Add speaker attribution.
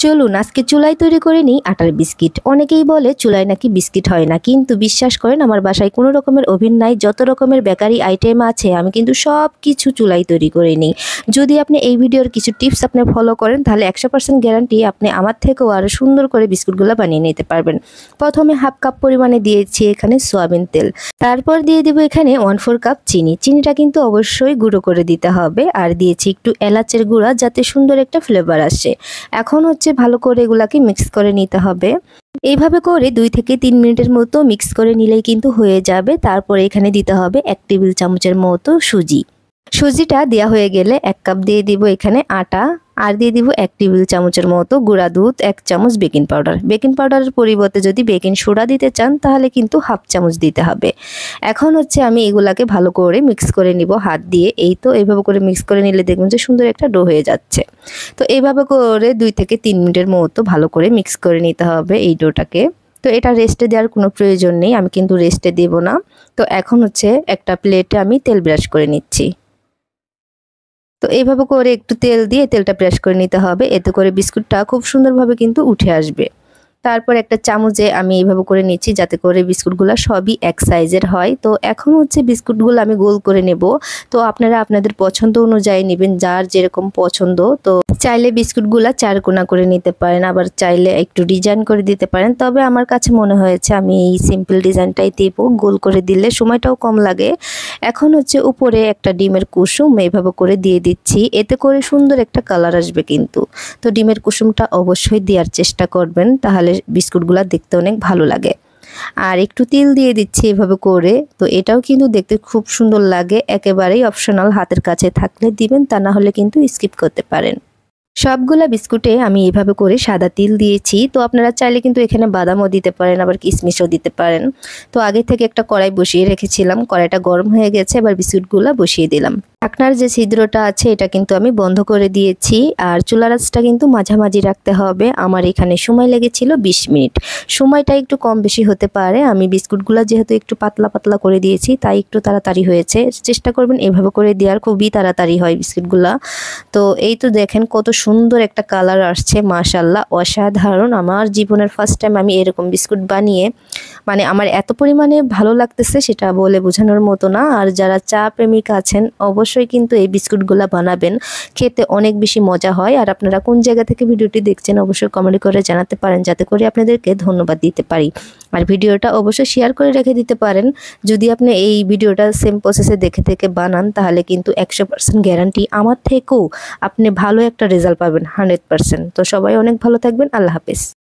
Speaker 1: চলুন আজকে চুলায় তৈরি করে নিই আটার বিস্কিট। অনেকেই বলে চুলায় নাকি বিস্কিট হয় না, কিন্তু বিশ্বাস করেন আমার বাসায় কোনো রকমের ওভেন নাই। যত রকমের বেকারি আইটেম আছে আমি কিন্তু সব কিছু চুলায় তৈরি করে নিই। যদি আপনি এই ভিডিওর কিছু টিপস আপনি ফলো করেন তাহলে 100% গ্যারান্টি আপনি আমার থেকেও আরও সুন্দর করে বিস্কুটগুলো বানিয়ে নিতে পারবেন। প্রথমে হাফ কাপ পরিমাণে দিয়েছি এখানে সয়াবিন তেল, তারপর দিয়ে দিব এখানে 1/4 কাপ চিনি। চিনিটা কিন্তু অবশ্যই গুঁড়ো করে দিতে হবে। আর দিয়েছি একটু এলাচের গুঁড়া যাতে সুন্দর একটা ফ্লেভার আসে। এখন ভালো করে এগুলাকে মিক্স করে নিতে হবে। এইভাবে করে 2 থেকে 3 মিনিটের মতো মিক্স করে নিলেই কিন্তু হয়ে যাবে। তারপর এখানে দিতে হবে 1 টেবিল চামচের মতো সুজি। সুজিটা দেওয়া হয়ে গেলে 1 কাপ দিয়ে দিব এখানে আটা, আর দিয়ে দিব 1 টেবিল চামচের মতো গুঁড়া দুধ, 1 চামচ বেকিং পাউডার। বেকিং পাউডারের পরিবর্তে যদি বেকিং সোডা দিতে চান তাহলে কিন্তু হাফ চামচ দিতে হবে। এখন আমি এগুলাকে ভালো করে মিক্স করে নিব হাত দিয়ে। এই তো এইভাবে করে মিক্স করে নিলে দেখবেন যে সুন্দর একটা ডো হয়ে যাচ্ছে। তো এইভাবে করে 2 থেকে 3 মিনিটের মতো ভালো করে মিক্স করে নিতে হবে এই ডোটাকে। তো এটা রেস্টে দেওয়ার কোনো প্রয়োজন নেই, আমি কিন্তু রেস্টে দেব না। তো এখন একটা প্লেটে আমি তেল ব্রাশ করে নিচ্ছি। তো এইভাবে করে একটু তেল দিয়ে তেলটা ব্রাশ করে নিতে হবে, এতে করে বিস্কুটটা খুব সুন্দরভাবে কিন্তু উঠে আসবে। তারপর একটা চামচে আমি এইভাবে করে নিচ্ছি যাতে করে বিস্কুটগুলো সবই এক সাইজের হয়। তো এখন বিস্কুটগুলো আমি গোল করে নেব। তো আপনারা আপনাদের পছন্দ অনুযায়ী নেবেন, যার যেরকম পছন্দ। তো চাইলে বিস্কুটগুলো 4 কোনা করে নিতে পারেন, আবার চাইলে একটু ডিজাইন করে দিতে পারেন। তবে আমার কাছে মনে হয়েছে আমি এই সিম্পল ডিজাইনটাই দেব, গোল করে দিলে সময়টাও কম লাগে। এখন উপরে একটা ডিমের কুসুম এইভাবে করে দিয়ে দিচ্ছি, এতে করে সুন্দর একটা কালার আসবে কিন্তু। তো ডিমের কুসুমটা অবশ্যই দেওয়ার চেষ্টা করবেন, তাহলে বিস্কুটগুলো দেখতে অনেক ভালো লাগে। আর একটু তিল দিয়ে দিচ্ছি এভাবে করে। তো এটাও কিন্তু দেখতে খুব সুন্দর লাগে, একেবারেই অপশনাল, হাতের কাছে থাকলে দিবেন, তা না হলে কিন্তু স্কিপ করতে পারেন। সবগুলা বিস্কুটে আমি এভাবে করে সাদা তিল দিয়েছি। তো আপনারা চাইলে কিন্তু এখানে বাদামও দিতে পারেন, আবার কিশমিশও দিতে পারেন। তো আগে থেকে একটা কড়াই বসিয়ে রেখেছিলাম, কড়াইটা গরম হয়ে গেছে, এবার বিস্কুটগুলো বসিয়ে দিলাম। ঢাকনার যে ছিদ্রটা আছে এটা কিন্তু আমি বন্ধ করে দিয়েছি। আর চুলার আঁচটা কিন্তু মাঝামাঝি রাখতে হবে। আমার এখানে সময় লেগেছিল 20 মিনিট। সময়টা একটু কম বেশি হতে পারে, আমি বিস্কুটগুলো যেহেতু একটু পাতলা পাতলা করে দিয়েছি তাই একটু তাড়াতাড়ি হয়েছে। চেষ্টা করবেন এভাবে করে দেওয়ার, খুবই তাড়াতাড়ি হয় বিস্কুটগুলা। তো এই তো দেখেন কত সুন্দর একটা কালার আসছে, মাশাআল্লাহ অসাধারণ। আমার জীবনের ফার্স্ট টাইম আমি এরকম বিস্কুট বানিয়ে আমার এত পরিমাণে ভালো লাগতেছে সেটা বলে বোঝানোর মতো না। আর যারা চা প্রেমিক আছেন অবশ্যই কিন্তু এই বিস্কুটগুলো বানাবেন, খেতে অনেক বেশি মজা হয়। আর আপনারা কোন জায়গা থেকে ভিডিওটি দেখছেন অবশ্যই কমেন্ট করে জানাতে পারেন, যাতে করে আপনাদেরকে ধন্যবাদ দিতে পারি। আর ভিডিওটা অবশ্যই শেয়ার করে রেখে দিতে পারেন। যদি আপনি এই ভিডিওটা সেম প্রসেসে দেখে থেকে বানান তাহলে কিন্তু 100% গ্যারান্টি আমার থেকেও আপনি ভালো একটা রেজাল্ট পাবেন, 100%। তো সবাই অনেক ভালো থাকবেন, আল্লাহ হাফেজ।